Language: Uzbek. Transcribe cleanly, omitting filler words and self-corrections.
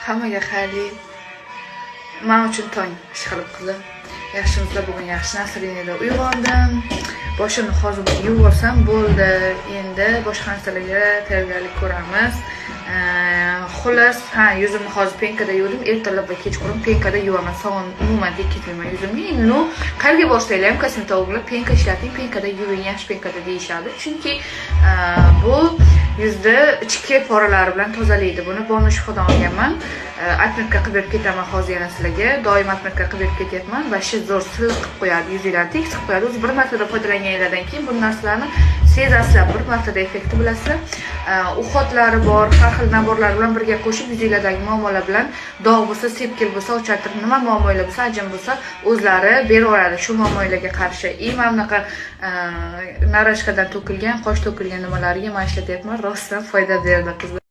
Hammaga xayrli. Men uchun tong ishqilib qilib. Yaxshimizda bugun yaxshi nasriyada uyg'ondim. Boshimni hozir yuvib olsam bo'ldi. Endi boshqa narsalarga tayyorgarlik ko'ramiz. Xullas, yuzimni hozir penkada yuvdim. Ertalab va kechqurun penkada yuvaman. So'ng umuman ketmayman yuzimga. Endi qayerga borsanglar ham kosmetologlar penka ishlating, penkada yuving, yaxshi penkada deyishadi. Chunki bu yuzda ichki poralar bilan tozalaydi. Buni Bonush Xudodan olganman. Atmetka qilib ketaman hozir yana sizlarga. Doim atmetka qilib ketyapman va shu zo'r silliq qilib qo'yadi, yuzinglarni tekis qilib qo'yadi. O'zi bir martada foydalanganlardan keyin bu narsalarni sezasizlar, bir martada effekti bilasizlar. Uxotlari bor, har xil naborlar bilan birga qo'shib yuzinglardagi muammolar bilan dog' bo'lsa, sepkil bo'lsa, ochartir, nima muammolar bo'lsa, ajin bo'lsa, o'zlari beraveradi shu muammolarga qarshi. Mana bunaqa narashkadan to'kilgan, qosh to'kilgan nimalarga men ishlatyapman, rostdan foyda berdi qizlar.